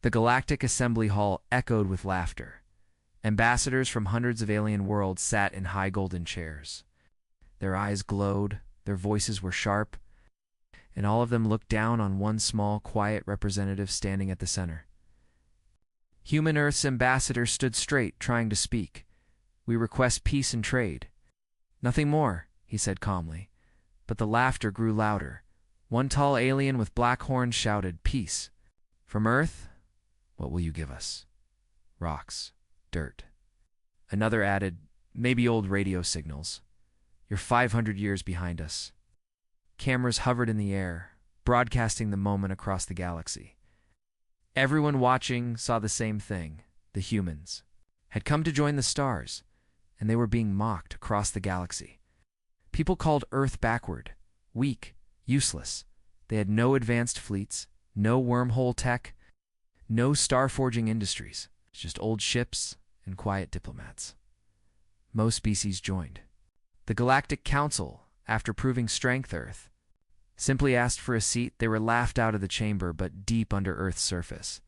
The galactic assembly hall echoed with laughter. Ambassadors from hundreds of alien worlds sat in high golden chairs. Their eyes glowed, their voices were sharp, and all of them looked down on one small, quiet representative standing at the center. Human Earth's ambassador stood straight, trying to speak. "We request peace and trade." "Nothing more," he said calmly. But the laughter grew louder. One tall alien with black horns shouted, "Peace." "From Earth, what will you give us?" "Rocks. Dirt." Another added, "Maybe old radio signals. You're 500 years behind us." Cameras hovered in the air, broadcasting the moment across the galaxy. Everyone watching saw the same thing. The humans had come to join the stars, and they were being mocked across the galaxy. People called Earth backward, weak, useless. They had no advanced fleets, no wormhole tech, no star-forging industries, just old ships and quiet diplomats. Most species joined. The Galactic Council, after proving strength Earth, simply asked for a seat. They were laughed out of the chamber, but deep under Earth's surface.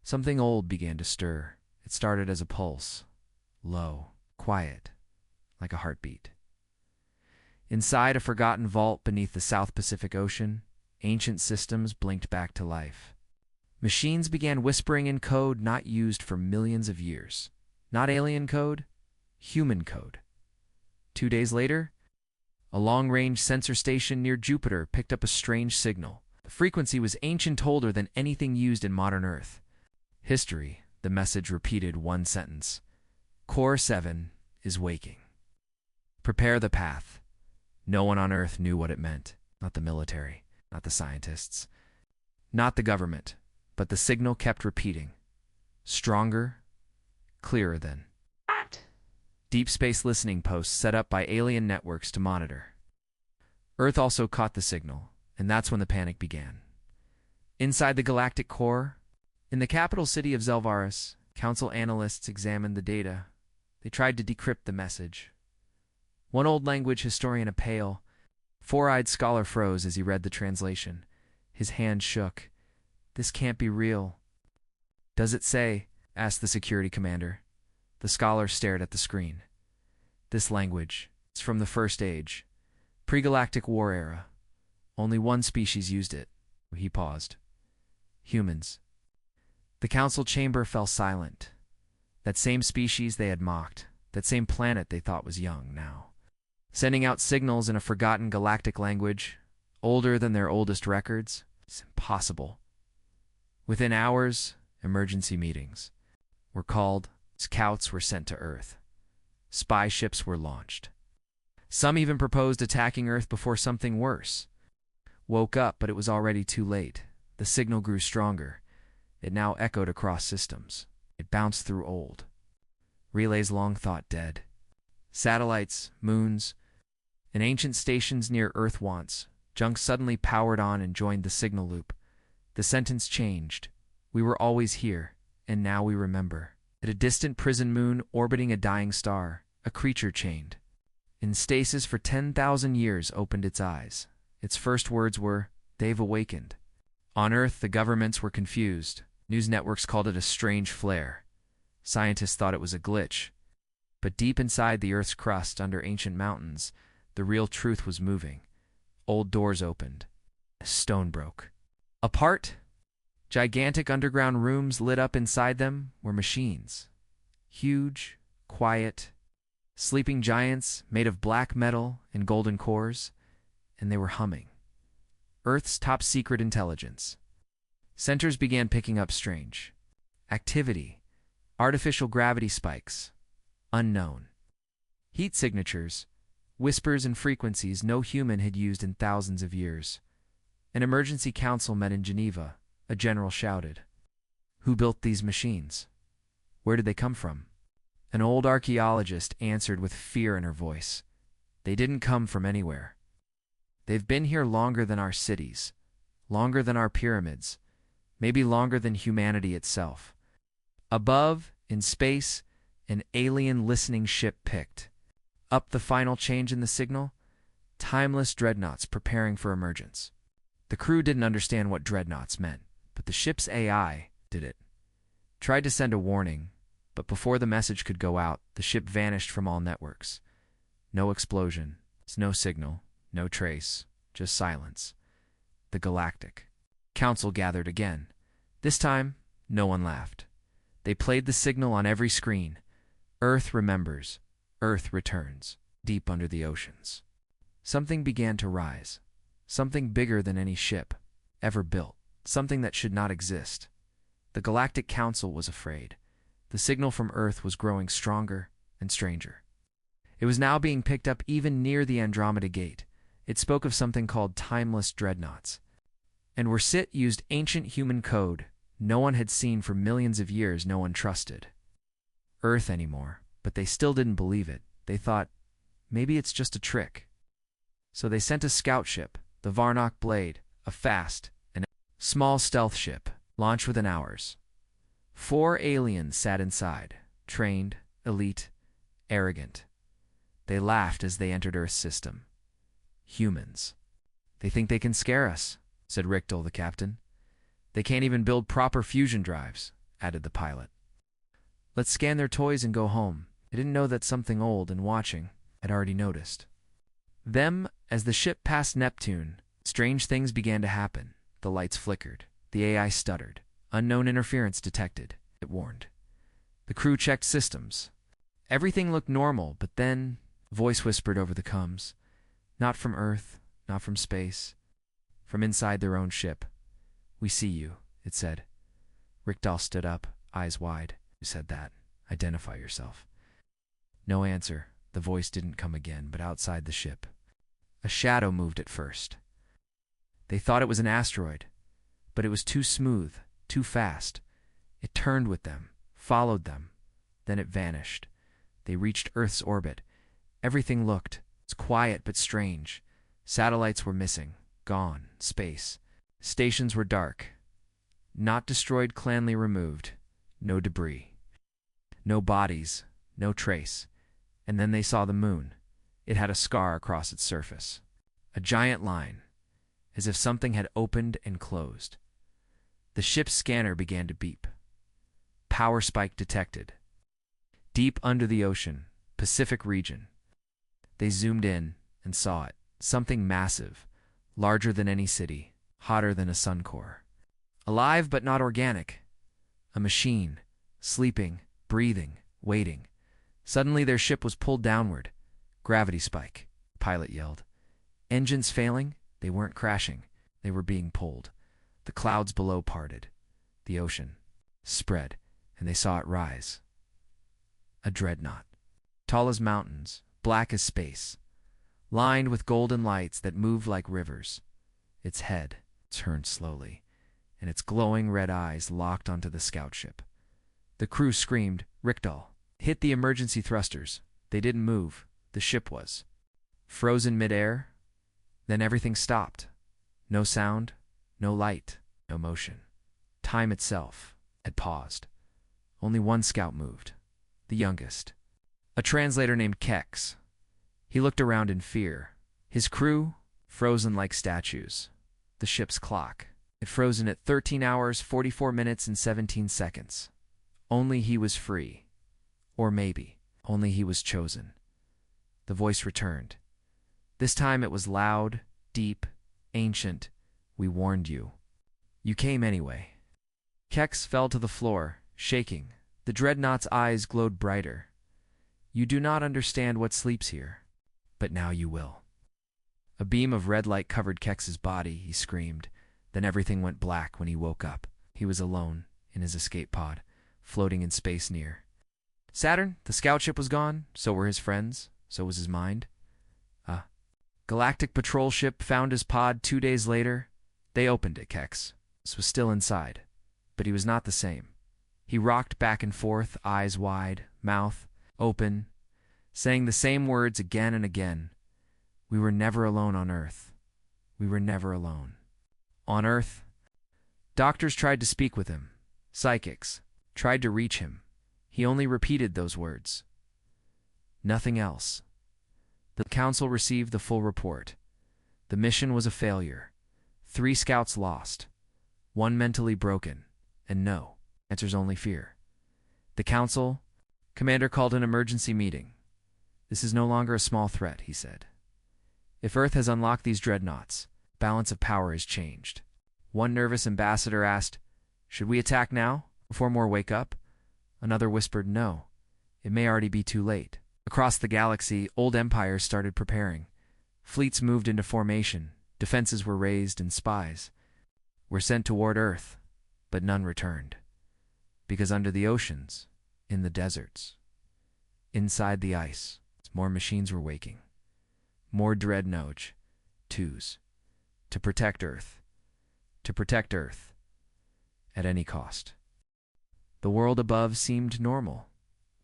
Something old began to stir. It started as a pulse, low, quiet, like a heartbeat. Inside a forgotten vault beneath the South Pacific Ocean, ancient systems blinked back to life. Machines began whispering in code not used for millions of years. Not alien code, human code. 2 days later, a long-range sensor station near Jupiter picked up a strange signal. The frequency was ancient, older than anything used in modern Earth. "History," the message repeated one sentence. "Core 7 is waking. Prepare the path." No one on Earth knew what it meant. Not the military, not the scientists, not the government, but the signal kept repeating. Stronger, clearer than. Deep space listening posts set up by alien networks to monitor. Earth also caught the signal, and that's when the panic began. Inside the galactic core, in the capital city of Zelvaris, council analysts examined the data. They tried to decrypt the message. One old language historian, a pale, four-eyed scholar, froze as he read the translation. His hand shook. "This can't be real." "Does it say?" asked the security commander. The scholar stared at the screen. "This language, it's from the First Age, pre-galactic war era. Only one species used it." He paused. "Humans." The council chamber fell silent. That same species they had mocked, that same planet they thought was young now, sending out signals in a forgotten galactic language, older than their oldest records. It's impossible. Within hours, emergency meetings were called. Scouts were sent to Earth. Spy ships were launched. Some even proposed attacking Earth before something worse woke up, but it was already too late. The signal grew stronger. It now echoed across systems. It bounced through old relays long thought dead. Satellites, moons, and ancient stations near Earth once. Junk suddenly powered on and joined the signal loop. The sentence changed. "We were always here, and now we remember." At a distant prison moon orbiting a dying star, a creature chained in stasis for 10,000 years opened its eyes. Its first words were, "They've awakened." On Earth, the governments were confused. News networks called it a strange flare. Scientists thought it was a glitch. But deep inside the Earth's crust, under ancient mountains, the real truth was moving. Old doors opened. A stone broke. Apart, gigantic underground rooms lit up. Inside them were machines. Huge, quiet, sleeping giants made of black metal and golden cores, and they were humming. Earth's top secret intelligence. Centers began picking up strange activity, artificial gravity spikes, unknown heat signatures, whispers and frequencies no human had used in thousands of years. An emergency council met in Geneva. A general shouted, "Who built these machines? Where did they come from?" An old archaeologist answered with fear in her voice, "They didn't come from anywhere. They've been here longer than our cities, longer than our pyramids, maybe longer than humanity itself." Above, in space, an alien listening ship picked up the final change in the signal. Timeless dreadnoughts preparing for emergence. The crew didn't understand what dreadnoughts meant, but the ship's AI did it. Tried to send a warning, but before the message could go out, the ship vanished from all networks. No explosion, no signal, no trace, just silence. The Galactic Council gathered again. This time, no one laughed. They played the signal on every screen. Earth remembers. Earth returns. Deep under the oceans. Something began to rise. Something bigger than any ship ever built. Something that should not exist. The Galactic Council was afraid. The signal from Earth was growing stronger and stranger. It was now being picked up even near the Andromeda Gate. It spoke of something called timeless dreadnoughts. And where Sit used ancient human code no one had seen for millions of years. No one trusted Earth anymore, but they still didn't believe it. They thought, maybe it's just a trick. So they sent a scout ship, the Varnock Blade, a fast and small stealth ship, launched within hours. 4 aliens sat inside, trained, elite, arrogant. They laughed as they entered Earth's system. Humans. They think they can scare us, said Richtel, the captain. They can't even build proper fusion drives, added the pilot. Let's scan their toys and go home. I didn't know that something old and watching had already noticed. As the ship passed Neptune, strange things began to happen. The lights flickered. The AI stuttered. Unknown interference detected, it warned. The crew checked systems. Everything looked normal, but then a voice whispered over the comms. Not from Earth, not from space. From inside their own ship. We see you, it said. Richtel stood up, eyes wide. Who said that? Identify yourself. No answer. The voice didn't come again, but outside the ship. A shadow moved at first. They thought it was an asteroid, but it was too smooth, too fast. It turned with them, followed them. Then it vanished. They reached Earth's orbit. Everything looked quiet but strange. Satellites were missing, gone, space. Stations were dark. Not destroyed, cleanly removed. No debris. No bodies, no trace. And then they saw the moon. It had a scar across its surface. A giant line, as if something had opened and closed. The ship's scanner began to beep. Power spike detected. Deep under the ocean, Pacific region. They zoomed in and saw it. Something massive, larger than any city, hotter than a sun core. Alive but not organic. A machine, sleeping, breathing, waiting. Suddenly their ship was pulled downward. Gravity spike, the pilot yelled. Engines failing? They weren't crashing. They were being pulled. The clouds below parted. The ocean spread, and they saw it rise. A dreadnought. Tall as mountains, black as space. Lined with golden lights that moved like rivers. Its head turned slowly, and its glowing red eyes locked onto the scout ship. The crew screamed, Richtel. Hit the emergency thrusters. They didn't move. The ship was frozen midair. Then everything stopped. No sound, no light, no motion. Time itself had paused. Only one scout moved, the youngest. A translator named Kex. He looked around in fear. His crew, frozen like statues. The ship's clock had frozen at 13 hours, 44 minutes, and 17 seconds. Only he was free. Or maybe, only he was chosen. The voice returned. This time it was loud, deep, ancient. We warned you. You came anyway. Kex fell to the floor, shaking. The dreadnought's eyes glowed brighter. You do not understand what sleeps here, but now you will. A beam of red light covered Kex's body, he screamed. Then everything went black when he woke up. He was alone, in his escape pod, floating in space near. Saturn, the scout ship was gone, so were his friends, so was his mind. A galactic patrol ship found his pod 2 days later. They opened it, Kex. This was still inside, but he was not the same. He rocked back and forth, eyes wide, mouth open, saying the same words again and again. We were never alone on Earth. We were never alone. On Earth, doctors tried to speak with him. Psychics tried to reach him. He only repeated those words. Nothing else. The council received the full report. The mission was a failure. 3 scouts lost. 1 mentally broken. And no, Answers only fear. The council commander called an emergency meeting. This is no longer a small threat, he said. If Earth has unlocked these dreadnoughts, balance of power is changed. One nervous ambassador asked, "Should we attack now, before more wake up?" Another whispered, "No, it may already be too late." Across the galaxy, old empires started preparing. Fleets moved into formation, defenses were raised, and spies were sent toward Earth, but none returned. Because under the oceans, in the deserts, inside the ice, more machines were waking. More dreadnoughts, twos, to protect Earth. To protect Earth, at any cost. The world above seemed normal.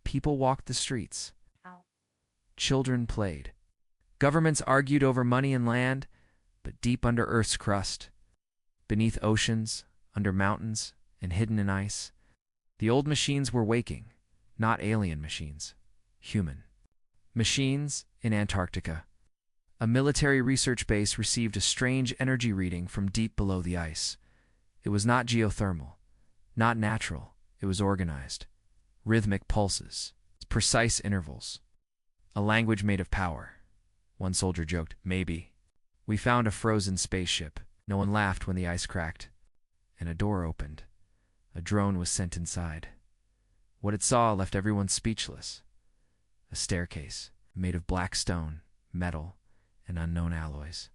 People walked the streets. Children played. Governments argued over money and land, but deep under Earth's crust, beneath oceans, under mountains, and hidden in ice, the old machines were waking, not alien machines, human. Machines in Antarctica. A military research base received a strange energy reading from deep below the ice. It was not geothermal, not natural, it was organized. Rhythmic pulses, precise intervals. A language made of power. One soldier joked, "Maybe. We found a frozen spaceship." No one laughed when the ice cracked, and a door opened. A drone was sent inside. What it saw left everyone speechless. A staircase, made of black stone, metal, and unknown alloys.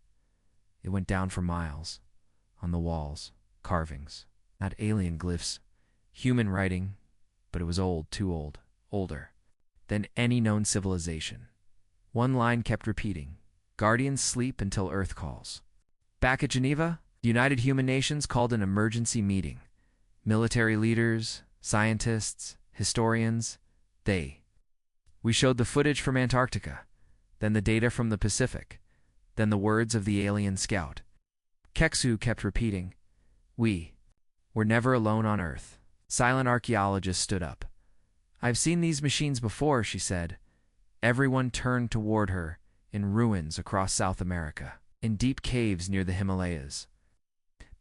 It went down for miles. On the walls, carvings, not alien glyphs, human writing, but it was old, too old, older than any known civilization. One line kept repeating, "Guardians sleep until Earth calls." Back at Geneva, the United Human Nations called an emergency meeting. Military leaders, scientists, historians, we showed the footage from Antarctica, then the data from the Pacific, then the words of the alien scout. Keksu kept repeating, "We were never alone on Earth." Silent archaeologist stood up. "I've seen these machines before," she said. Everyone turned toward her, in ruins across South America, in deep caves near the Himalayas,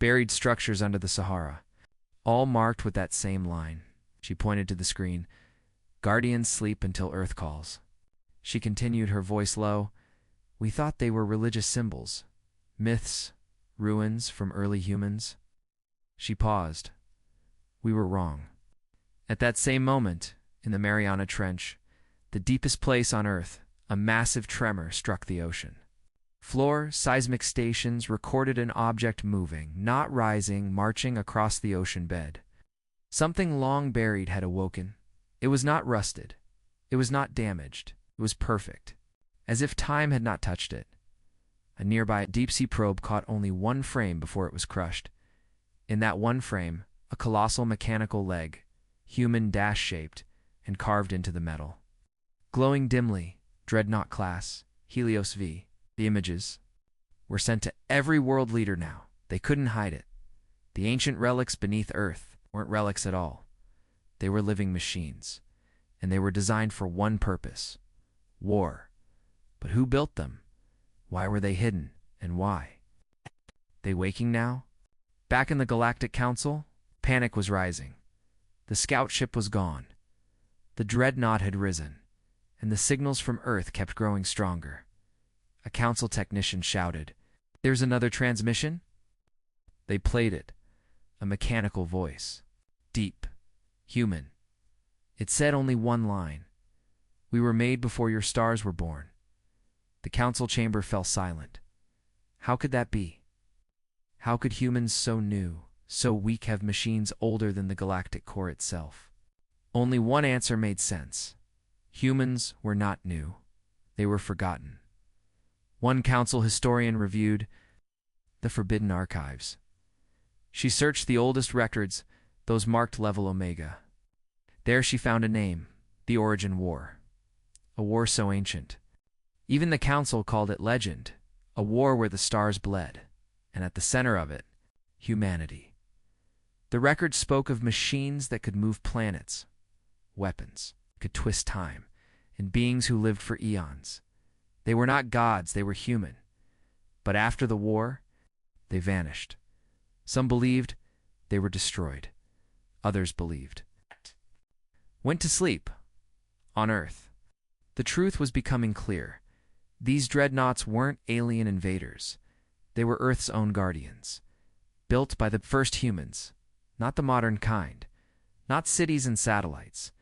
buried structures under the Sahara, all marked with that same line. She pointed to the screen. "Guardians sleep until Earth calls." She continued, her voice low. "We thought they were religious symbols, myths, ruins from early humans." She paused. "We were wrong." At that same moment, in the Mariana Trench, the deepest place on Earth, a massive tremor struck the ocean. Floor seismic stations recorded an object moving, not rising, marching across the ocean bed. Something long buried had awoken. It was not rusted. It was not damaged. It was perfect, as if time had not touched it. A nearby deep-sea probe caught only one frame before it was crushed. In that one frame, a colossal mechanical leg, human dash-shaped, and carved into the metal. Glowing dimly, Dreadnought class, Helios V. The images were sent to every world leader now. They couldn't hide it. The ancient relics beneath Earth weren't relics at all. They were living machines, and they were designed for one purpose: war. But who built them? Why were they hidden, and why? They waking now? Back in the Galactic Council, panic was rising. The scout ship was gone. The dreadnought had risen, and the signals from Earth kept growing stronger. A council technician shouted, "There's another transmission?" They played it, a mechanical voice, deep, human. It said only one line: "We were made before your stars were born." The council chamber fell silent. How could that be? How could humans so new, so weak have machines older than the galactic core itself? Only one answer made sense. Humans were not new. They were forgotten. One council historian reviewed the forbidden archives. She searched the oldest records, those marked level Omega. There she found a name, the Origin War. A war so ancient. Even the council called it legend, a war where the stars bled, and at the center of it, humanity. The record spoke of machines that could move planets, weapons, could twist time, and beings who lived for eons. They were not gods, they were human. But after the war, they vanished. Some believed they were destroyed. Others believed. Went to sleep. On Earth. The truth was becoming clear. These dreadnoughts weren't alien invaders. They were Earth's own guardians. Built by the first humans. Not the modern kind. Not cities and satellites.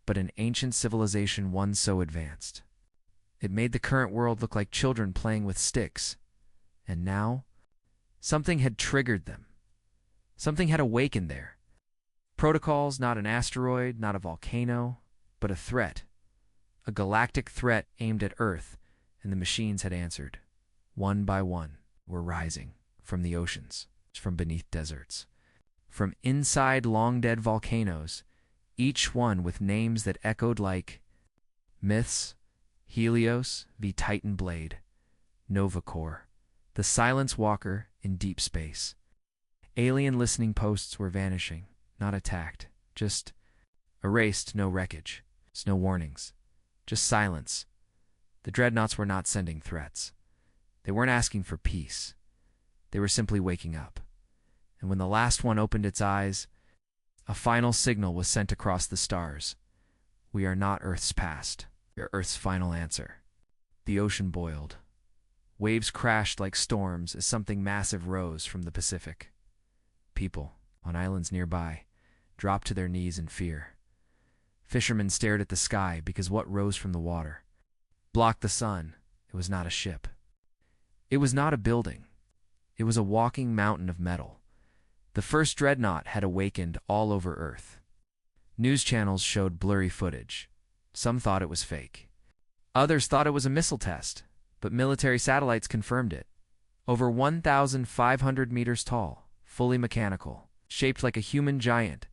But an ancient civilization, one so advanced. It made the current world look like children playing with sticks. And now, something had triggered them. Something had awakened there. Protocols, not an asteroid, not a volcano, but a threat. A galactic threat aimed at Earth, and the machines had answered. One by one, were rising from the oceans, from beneath deserts, from inside long-dead volcanoes, each one with names that echoed like Myths, Helios v. Titan Blade, Novacor, the Silence Walker in deep space. Alien listening posts were vanishing, not attacked, just erased, no wreckage, no warnings, just silence. The dreadnoughts were not sending threats. They weren't asking for peace. They were simply waking up. And when the last one opened its eyes, a final signal was sent across the stars. We are not Earth's past. We are Earth's final answer. The ocean boiled. Waves crashed like storms as something massive rose from the Pacific. People, on islands nearby, dropped to their knees in fear. Fishermen stared at the sky because what rose from the water blocked the sun. It was not a ship. It was not a building. It was a walking mountain of metal. The first dreadnought had awakened all over Earth. News channels showed blurry footage. Some thought it was fake. Others thought it was a missile test, but military satellites confirmed it. Over 1,500 meters tall, fully mechanical, shaped like a human giant,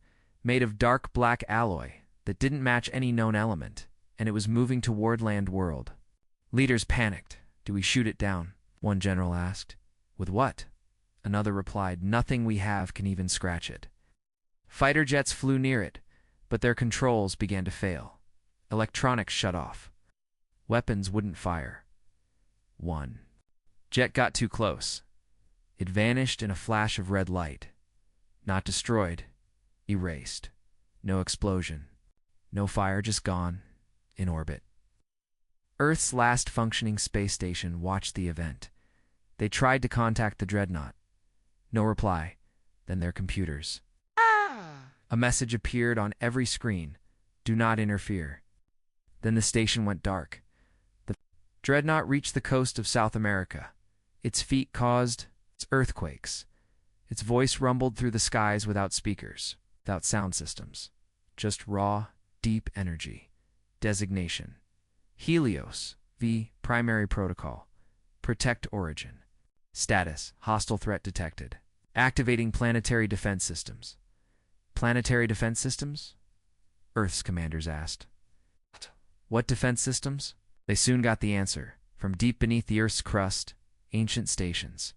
made of dark black alloy that didn't match any known element, and it was moving toward land world. Leaders panicked. Do we shoot it down? One general asked. With what? Another replied, nothing we have can even scratch it. Fighter jets flew near it, but their controls began to fail. Electronics shut off. Weapons wouldn't fire. One jet got too close. It vanished in a flash of red light. Not destroyed, erased. No explosion. No fire, just gone, in orbit. Earth's last functioning space station watched the event. They tried to contact the dreadnought. No reply. Then their computers. A message appeared on every screen. Do not interfere. Then the station went dark. The dreadnought reached the coast of South America. Its feet caused earthquakes. Its voice rumbled through the skies without speakers, without sound systems. Just raw, deep energy. Designation. Helios v. Primary Protocol. Protect origin. Status. Hostile threat detected. Activating planetary defense systems. Planetary defense systems? Earth's commanders asked. What defense systems? They soon got the answer. From deep beneath the Earth's crust, ancient stations.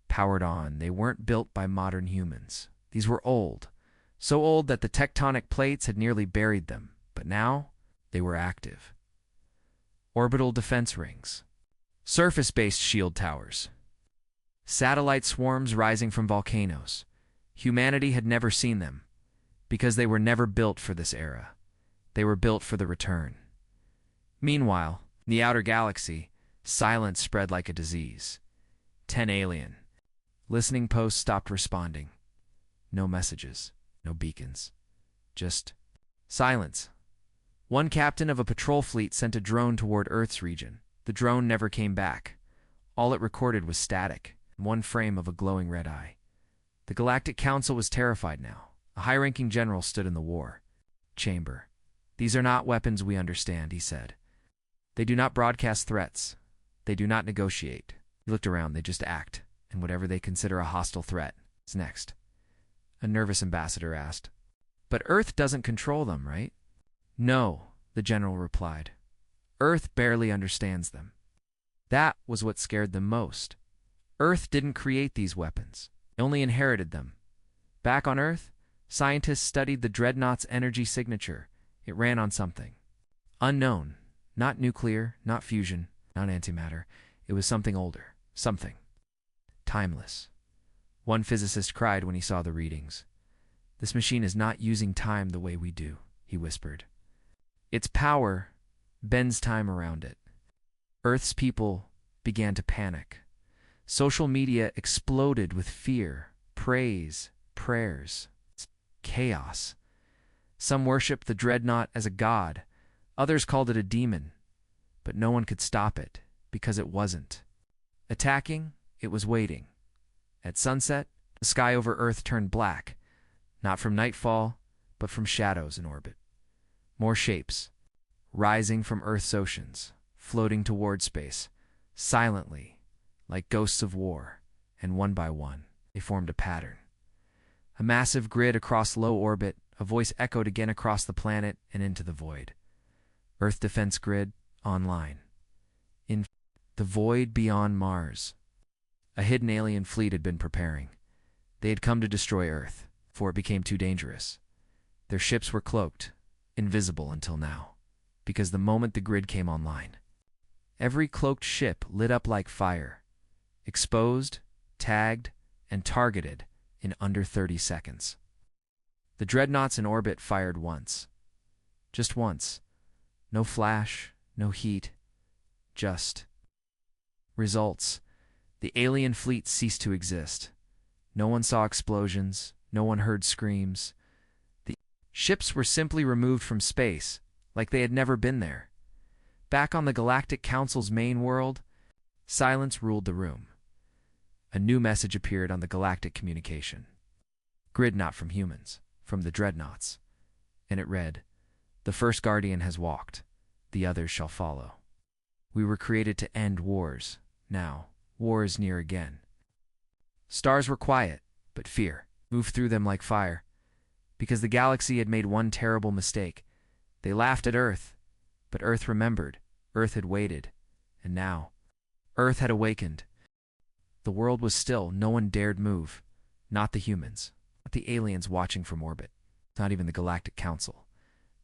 Powered on, they weren't built by modern humans. These were old. So old that the tectonic plates had nearly buried them. But now, they were active. Orbital defense rings. Surface-based shield towers. Satellite swarms rising from volcanoes. Humanity had never seen them, because they were never built for this era. They were built for the return. Meanwhile, in the outer galaxy, silence spread like a disease. 10 alien. Listening posts stopped responding. No messages, no beacons. Just silence. One captain of a patrol fleet sent a drone toward Earth's region. The drone never came back. All it recorded was static, one frame of a glowing red eye. The Galactic Council was terrified now. A high-ranking general stood in the war chamber. These are not weapons we understand, he said. They do not broadcast threats. They do not negotiate. He looked around, they just act, and whatever they consider a hostile threat is next. A nervous ambassador asked. But Earth doesn't control them, right? No, the general replied. Earth barely understands them. That was what scared them most. Earth didn't create these weapons. It only inherited them. Back on Earth, scientists studied the dreadnought's energy signature. It ran on something unknown, not nuclear, not fusion, not antimatter. It was something older, something timeless. One physicist cried when he saw the readings. This machine is not using time the way we do, he whispered. Its power bends time around it. Earth's people began to panic. Social media exploded with fear, praise, prayers, chaos. Some worshipped the dreadnought as a god. Others called it a demon. But no one could stop it, because it wasn't. Attacking, it was waiting. At sunset, the sky over Earth turned black, not from nightfall, but from shadows in orbit. More shapes, rising from Earth's oceans, floating toward space, silently, like ghosts of war, and one by one, they formed a pattern. A massive grid across low orbit, a voice echoed again across the planet and into the void. Earth Defense Grid, online. In the void beyond Mars, a hidden alien fleet had been preparing. They had come to destroy Earth, for it became too dangerous. Their ships were cloaked, invisible until now, because the moment the grid came online, every cloaked ship lit up like fire, exposed, tagged, and targeted in under 30 seconds. The dreadnoughts in orbit fired once. Just once. No flash, no heat, just results. The alien fleet ceased to exist. No one saw explosions, no one heard screams. The ships were simply removed from space, like they had never been there. Back on the Galactic Council's main world, silence ruled the room. A new message appeared on the galactic communication. Grid not from humans, from the dreadnoughts. And it read, "The first guardian has walked. The others shall follow. We were created to end wars. Now, war is near again." Stars were quiet, but fear moved through them like fire. Because the galaxy had made one terrible mistake. They laughed at Earth, but Earth remembered. Earth had waited. And now, Earth had awakened. The world was still. No one dared move. Not the humans. Not the aliens watching from orbit. Not even the Galactic Council.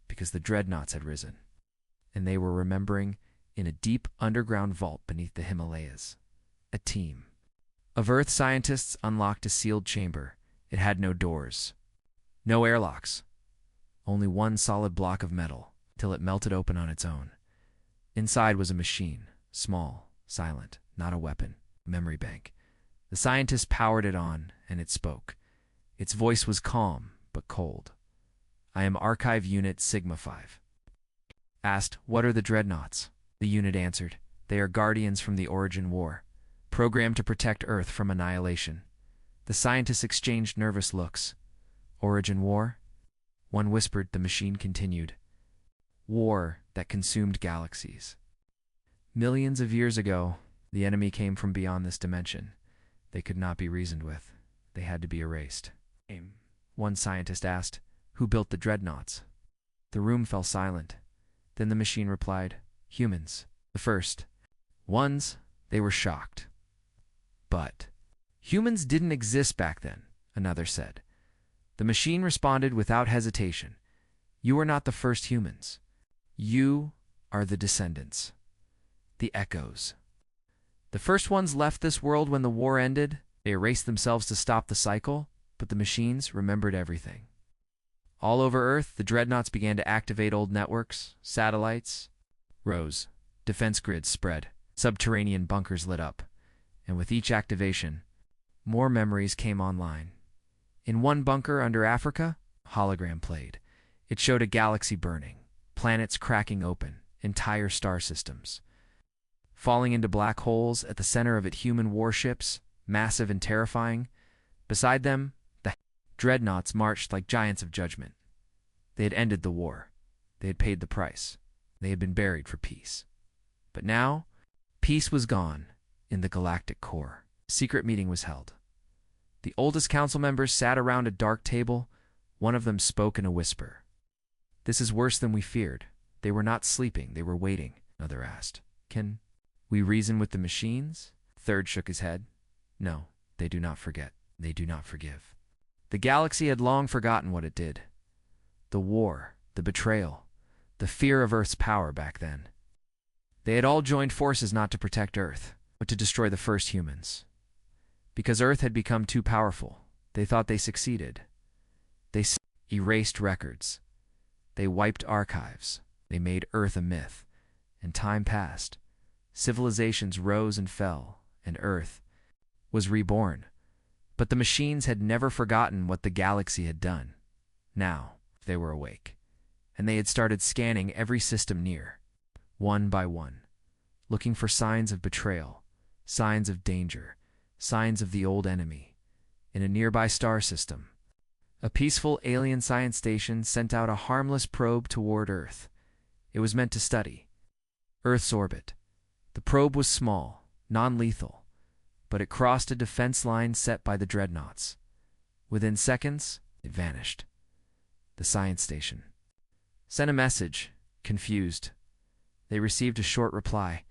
Because the dreadnoughts had risen. And they were remembering in a deep underground vault beneath the Himalayas. A team of Earth scientists unlocked a sealed chamber. It had no doors. No airlocks. Only one solid block of metal, till it melted open on its own. Inside was a machine. Small, silent, not a weapon. Memory bank. The scientists powered it on, and it spoke. Its voice was calm, but cold. "I am Archive Unit Sigma 5. Asked, "What are the dreadnoughts?" The unit answered, "They are guardians from the Origin War, programmed to protect Earth from annihilation." The scientists exchanged nervous looks. "Origin War?" One whispered. The machine continued. "War that consumed galaxies. Millions of years ago, the enemy came from beyond this dimension. They could not be reasoned with. They had to be erased." One scientist asked, "Who built the dreadnoughts?" The room fell silent. Then the machine replied, "Humans. The first ones." They were shocked. "But humans didn't exist back then," another said. The machine responded without hesitation. "You are not the first humans. You are the descendants. The echoes. The first ones left this world when the war ended. They erased themselves to stop the cycle, but the machines remembered everything. All over Earth, the dreadnoughts began to activate old networks, satellites rose, defense grids spread, subterranean bunkers lit up, and with each activation, more memories came online. In one bunker under Africa, a hologram played. It showed a galaxy burning, planets cracking open, entire star systems. Falling into black holes, at the center of it human warships, massive and terrifying. Beside them, the dreadnoughts marched like giants of judgment. They had ended the war. They had paid the price. They had been buried for peace. But now, peace was gone in the galactic core. A secret meeting was held. The oldest council members sat around a dark table. One of them spoke in a whisper. "This is worse than we feared. They were not sleeping, they were waiting," another asked. "Can we reason with the machines?" Third shook his head. "No, they do not forget. They do not forgive." The galaxy had long forgotten what it did. The war, the betrayal, the fear of Earth's power back then. They had all joined forces not to protect Earth, but to destroy the first humans. Because Earth had become too powerful, they thought they succeeded. Erased records. They wiped archives. They made Earth a myth. And time passed. Civilizations rose and fell, and Earth was reborn. But the machines had never forgotten what the galaxy had done. Now, they were awake, and they had started scanning every system near, one by one, looking for signs of betrayal, signs of danger, signs of the old enemy. In a nearby star system, a peaceful alien science station sent out a harmless probe toward Earth. It was meant to study Earth's orbit. The probe was small, non-lethal, but it crossed a defense line set by the dreadnoughts. Within seconds, it vanished. The science station sent a message, confused. They received a short reply,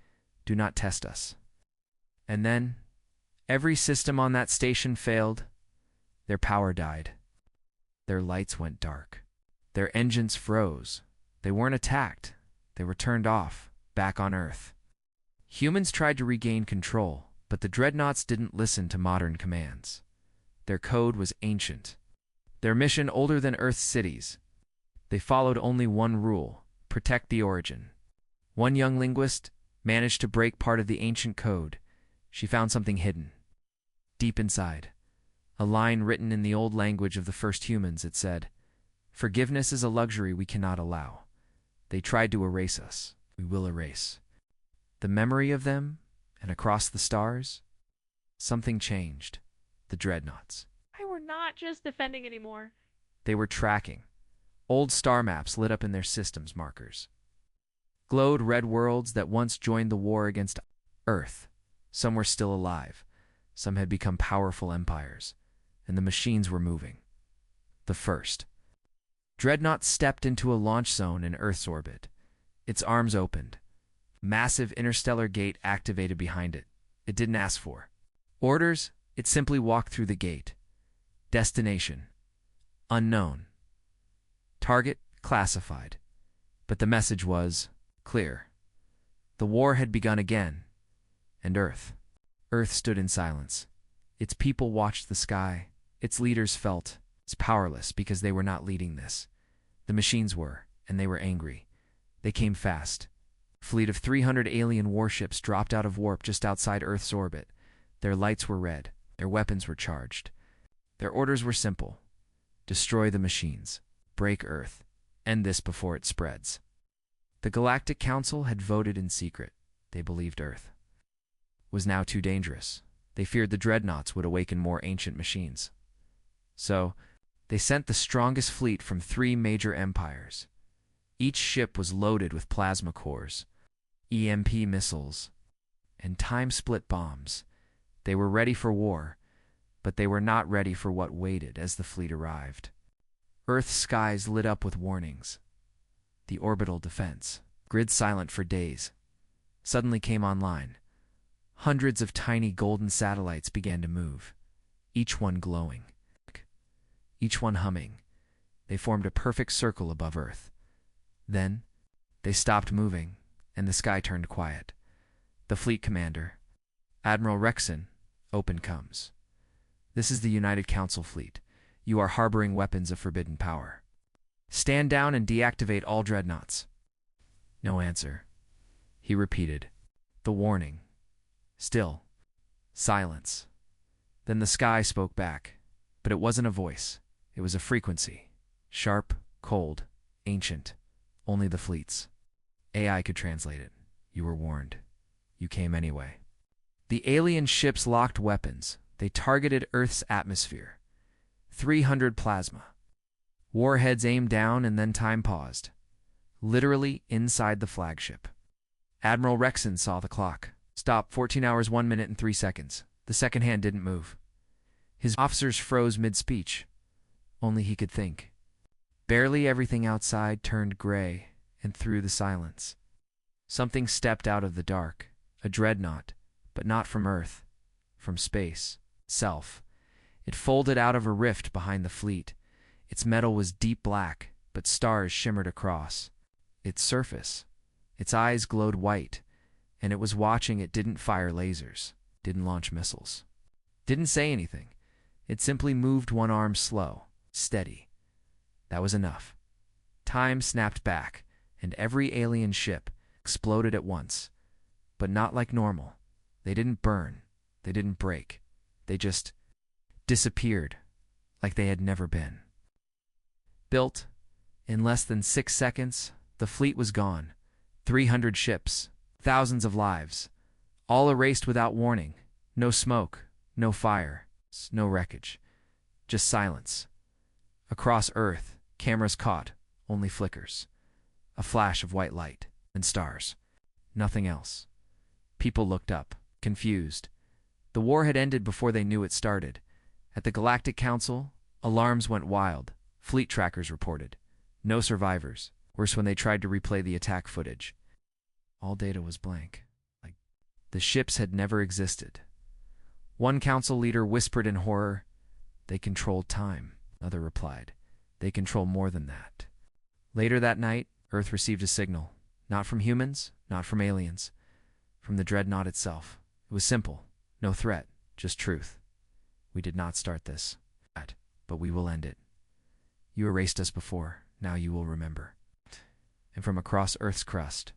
"Do not test us." And then, every system on that station failed. Their power died. Their lights went dark. Their engines froze. They weren't attacked. They were turned off, back on Earth. Humans tried to regain control, but the dreadnoughts didn't listen to modern commands. Their code was ancient. Their mission older than Earth's cities. They followed only one rule: protect the origin. One young linguist managed to break part of the ancient code. She found something hidden. Deep inside, a line written in the old language of the first humans. It said, "Forgiveness is a luxury we cannot allow. They tried to erase us. We will erase." The memory of them, and across the stars, something changed. The dreadnoughts. Why we're not just defending anymore? They were tracking. Old star maps lit up in their systems markers. Glowed red worlds that once joined the war against Earth. Some were still alive. Some had become powerful empires. And the machines were moving. The first dreadnought stepped into a launch zone in Earth's orbit. Its arms opened. Massive interstellar gate activated behind it. It didn't ask for orders. It simply walked through the gate. Destination: unknown. Target: classified. But the message was clear. The war had begun again. And Earth stood in silence. Its people watched the sky. Its leaders felt powerless because they were not leading this. The machines were, and they were angry. They came fast. A fleet of 300 alien warships dropped out of warp just outside Earth's orbit. Their lights were red. Their weapons were charged. Their orders were simple: destroy the machines, break Earth, end this before it spreads. The Galactic Council had voted in secret. They believed Earth was now too dangerous. They feared the dreadnoughts would awaken more ancient machines. So, they sent the strongest fleet from 3 major empires. Each ship was loaded with plasma cores, EMP missiles, and time-split bombs. They were ready for war, but they were not ready for what waited as the fleet arrived. Earth's skies lit up with warnings. The orbital defense, grid silent for days, suddenly came online. Hundreds of tiny golden satellites began to move, each one glowing, each one humming. They formed a perfect circle above Earth. Then, they stopped moving, and the sky turned quiet. The fleet commander, Admiral Rexon, opened comes. "This is the United Council fleet. You are harboring weapons of forbidden power. Stand down and deactivate all dreadnoughts." No answer. He repeated the warning. Still, silence. Then the sky spoke back, but it wasn't a voice. It was a frequency. Sharp, cold, ancient. Only the fleets. AI could translate it. You were warned. You came anyway. The alien ships locked weapons. They targeted Earth's atmosphere. 300 plasma. Warheads aimed down, and then time paused. Literally inside the flagship. Admiral Rexon saw the clock. Stop, 14 hours, 1 minute, and 3 seconds. The second hand didn't move. His officers froze mid-speech. Only he could think. Barely everything outside turned gray, and through the silence, something stepped out of the dark. A dreadnought, but not from Earth. From space. Self. It folded out of a rift behind the fleet. Its metal was deep black, but stars shimmered across. Its surface. Its eyes glowed white, and it was watching. It didn't fire lasers, didn't launch missiles, didn't say anything. It simply moved one arm slow, steady, That was enough. Time snapped back, and every alien ship exploded at once. But not like normal. They didn't burn. They didn't break. They just disappeared, like they had never been. Built in less than 6 seconds, the fleet was gone. 300 ships, thousands of lives, all erased without warning. No smoke, no fire, no wreckage. Just silence. Across Earth, cameras caught only flickers. A flash of white light and stars. Nothing else. People looked up, confused. The war had ended before they knew it started. At the Galactic Council, alarms went wild. Fleet trackers reported. No survivors. Worse when they tried to replay the attack footage. All data was blank. Like the ships had never existed. One council leader whispered in horror, "They controlled time." Another replied, "They control more than that." Later that night, Earth received a signal. Not from humans, not from aliens. From the dreadnought itself. It was simple. No threat, just truth. "We did not start this, but we will end it. You erased us before, now you will remember." And from across Earth's crust,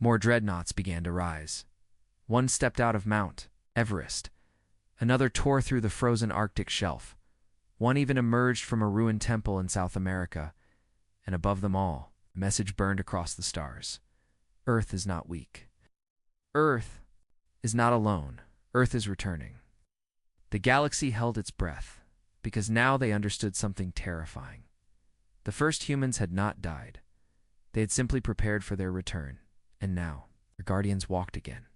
more dreadnoughts began to rise. One stepped out of Mount Everest. Another tore through the frozen Arctic shelf. One even emerged from a ruined temple in South America. And above them all, a message burned across the stars. Earth is not weak. Earth is not alone. Earth is returning. The galaxy held its breath, because now they understood something terrifying. The first humans had not died. They had simply prepared for their return, and now their guardians walked again.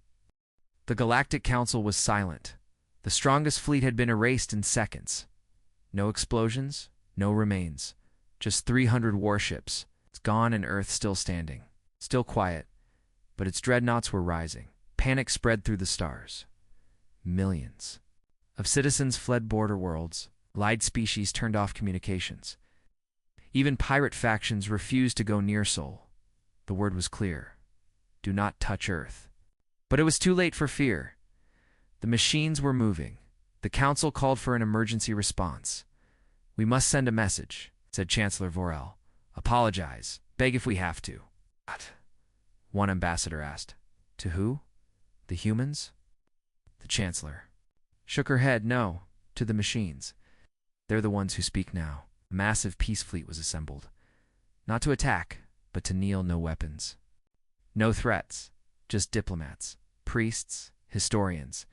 The Galactic Council was silent. The strongest fleet had been erased in seconds. No explosions, no remains. Just 300 warships. It's gone and Earth still standing. Still quiet, but its dreadnoughts were rising. Panic spread through the stars. Millions of citizens fled border worlds. Allied species turned off communications. Even pirate factions refused to go near Sol. The word was clear. Do not touch Earth. But it was too late for fear. The machines were moving. The council called for an emergency response. "We must send a message," said Chancellor Vorel. "Apologize. Beg if we have to." "What?" one ambassador asked. "To who? The humans?" The Chancellor shook her head. "No, to the machines. They're the ones who speak now." A massive peace fleet was assembled. Not to attack, but to kneel. No weapons. No threats. Just diplomats, priests, historians.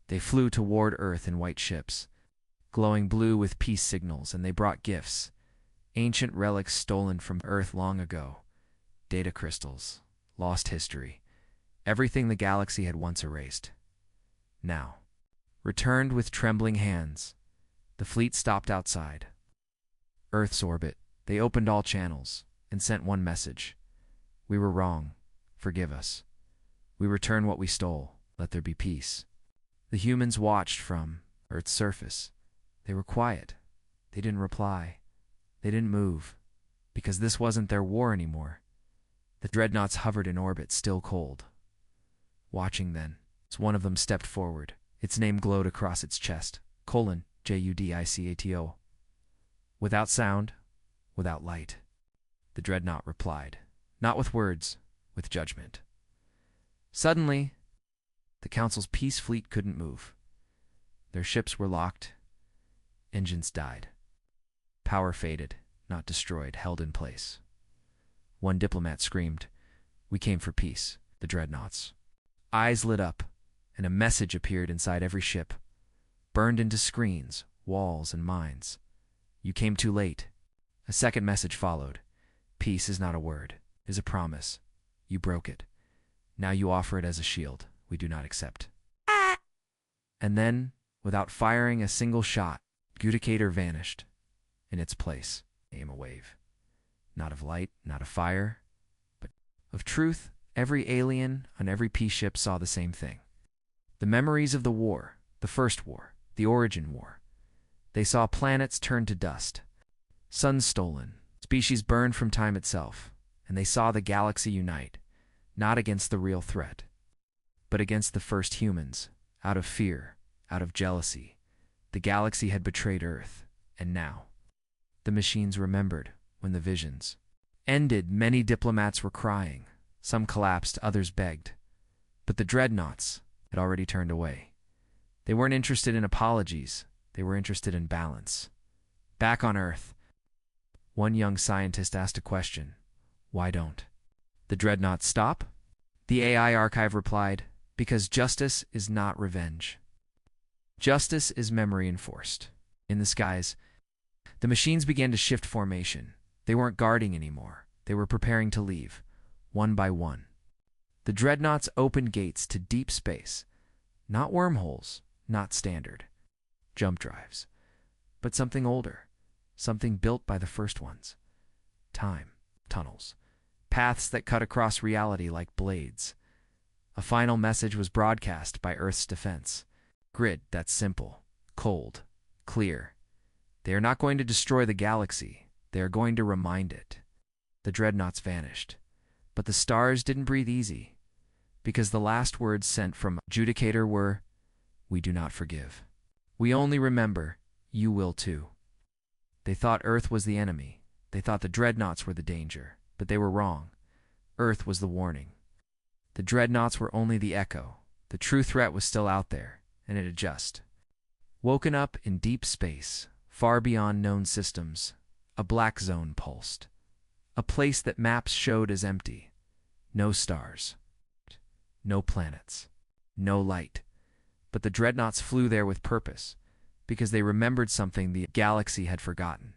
They flew toward Earth in white ships, glowing blue with peace signals, and they brought gifts. Ancient relics stolen from Earth long ago. Data crystals. Lost history. Everything the galaxy had once erased. Now, returned with trembling hands. The fleet stopped outside Earth's orbit. They opened all channels and sent one message. "We were wrong. Forgive us. We return what we stole. Let there be peace." The humans watched from Earth's surface. They were quiet. They didn't reply. They didn't move, because this wasn't their war anymore. The dreadnoughts hovered in orbit, still cold. Watching then, as one of them stepped forward. Its name glowed across its chest. Judicato. Without sound, without light. The dreadnought replied, not with words, with judgment. Suddenly, the Council's peace fleet couldn't move. Their ships were locked. Engines died. Power faded, not destroyed, held in place. One diplomat screamed, "We came for peace." The dreadnoughts' eyes lit up, and a message appeared inside every ship, burned into screens, walls, and minds. "You came too late." A second message followed. "Peace is not a word, it is a promise. You broke it. Now you offer it as a shield. We do not accept." And then, without firing a single shot, Judicator vanished. In its place came a wave. Not of light, not of fire, but of truth. Every alien on every peace ship saw the same thing. The memories of the war, the first war, the origin war. They saw planets turned to dust, suns stolen, species burned from time itself, and they saw the galaxy unite, not against the real threat, but against the first humans, out of fear, out of jealousy. The galaxy had betrayed Earth, and now the machines remembered when the visions ended, many diplomats were crying. Some collapsed, others begged. But the dreadnoughts had already turned away. They weren't interested in apologies. They were interested in balance. Back on Earth, one young scientist asked a question. Why don't the dreadnoughts stop? The AI archive replied, because justice is not revenge. Justice is memory enforced. In the skies, the machines began to shift formation. They weren't guarding anymore. They were preparing to leave, one by one. The dreadnoughts opened gates to deep space. Not wormholes, not standard jump drives, but something older, something built by the first ones. Time tunnels, paths that cut across reality like blades. A final message was broadcast by Earth's defense. Grid that's simple, cold, clear. They are not going to destroy the galaxy. They are going to remind it. The dreadnoughts vanished. But the stars didn't breathe easy, because the last words sent from Adjudicator were, "We do not forgive. We only remember, you will too." They thought Earth was the enemy. They thought the dreadnoughts were the danger, but they were wrong. Earth was the warning. The dreadnoughts were only the echo. The true threat was still out there, and it had just woken up in deep space, far beyond known systems. A black zone pulsed. A place that maps showed as empty. No stars. No planets. No light. But the dreadnoughts flew there with purpose, because they remembered something the galaxy had forgotten.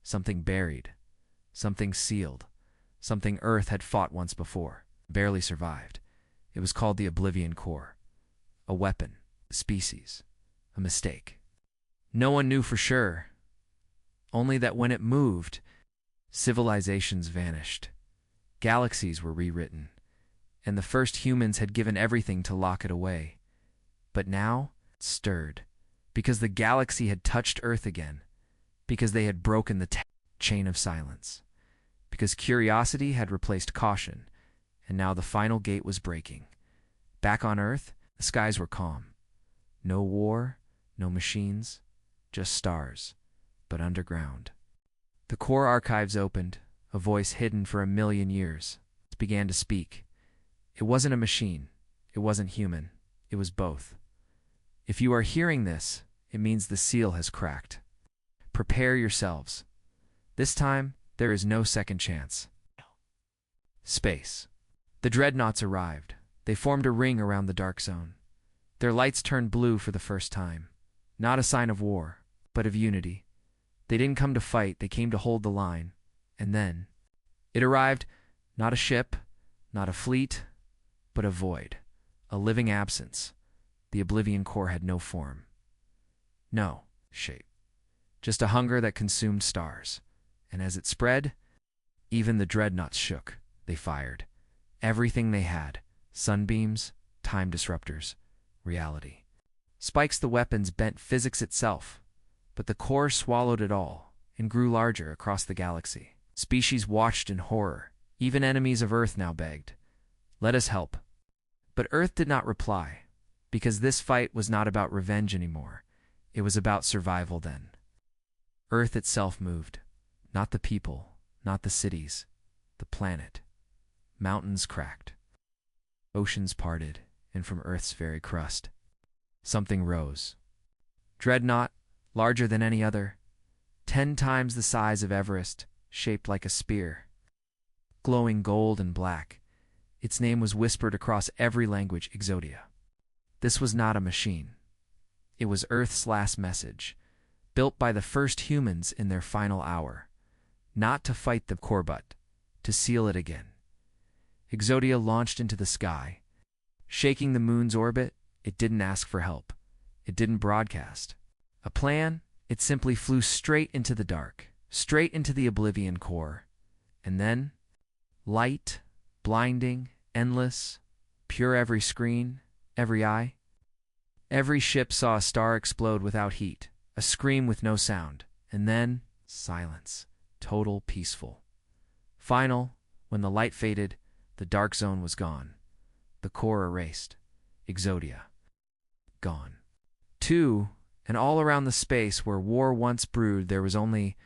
Something buried. Something sealed. Something Earth had fought once before, barely survived. It was called the Oblivion Core. A weapon. A species. A mistake. No one knew for sure. Only that when it moved, civilizations vanished. Galaxies were rewritten. And the first humans had given everything to lock it away. But now, it stirred. Because the galaxy had touched Earth again. Because they had broken the chain of silence. Because curiosity had replaced caution. And now the final gate was breaking. Back on Earth, the skies were calm. No war, no machines, just stars, but underground. The core archives opened. A voice hidden for 1,000,000 years began to speak. It wasn't a machine. It wasn't human. It was both. If you are hearing this, it means the seal has cracked. Prepare yourselves. This time, there is no second chance. Space. The dreadnoughts arrived. They formed a ring around the dark zone. Their lights turned blue for the first time. Not a sign of war, but of unity. They didn't come to fight. They came to hold the line. And then, it arrived, not a ship, not a fleet, but a void, a living absence. The Oblivion Core had no form. No shape. Just a hunger that consumed stars. And as it spread, even the dreadnoughts shook. They fired. Everything they had. Sunbeams, time disruptors, reality. Spikes the weapons bent physics itself. But the core swallowed it all and grew larger across the galaxy. Species watched in horror. Even enemies of Earth now begged, "Let us help." But Earth did not reply, because this fight was not about revenge anymore. It was about survival then. Earth itself moved. Not the people, not the cities, the planet. Mountains cracked. Oceans parted, and from Earth's very crust, something rose. Dreadnought, larger than any other, 10 times the size of Everest, shaped like a spear. Glowing gold and black, its name was whispered across every language, Exodia. This was not a machine. It was Earth's last message, built by the first humans in their final hour. Not to fight the core, but to seal it again. Exodia launched into the sky. Shaking the moon's orbit, it didn't ask for help. It didn't broadcast a plan. It simply flew straight into the dark, straight into the Oblivion Core. And then, light, blinding, endless, pure every screen, every eye. Every ship saw a star explode without heat, a scream with no sound, and then silence, total peaceful. Final, when the light faded, the dark zone was gone. The core erased. Exodia. Gone. 2, and all around the space where war once brewed, there was only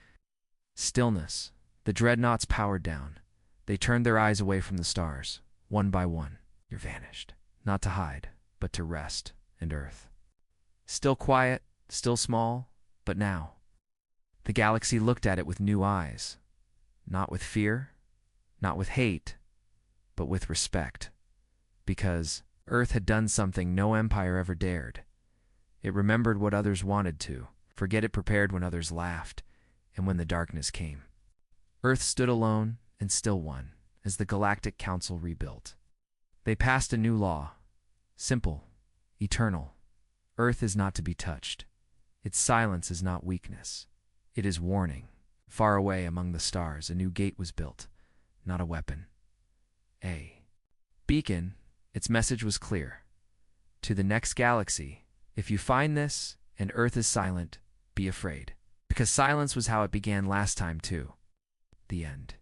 stillness, The dreadnoughts powered down. They turned their eyes away from the stars. One by one, you vanished. Not to hide, but to rest and Earth. Still quiet, still small, but now. The galaxy looked at it with new eyes. Not with fear, not with hate, but with respect. Because Earth had done something no empire ever dared. It remembered what others wanted to, forget it prepared when others laughed, and when the darkness came. Earth stood alone and still won, as the Galactic Council rebuilt. They passed a new law. Simple, eternal. Earth is not to be touched. Its silence is not weakness. It is warning. Far away among the stars, a new gate was built, not a weapon. A beacon. Its message was clear. To the next galaxy, if you find this and Earth is silent, be afraid. Because silence was how it began last time too. The end.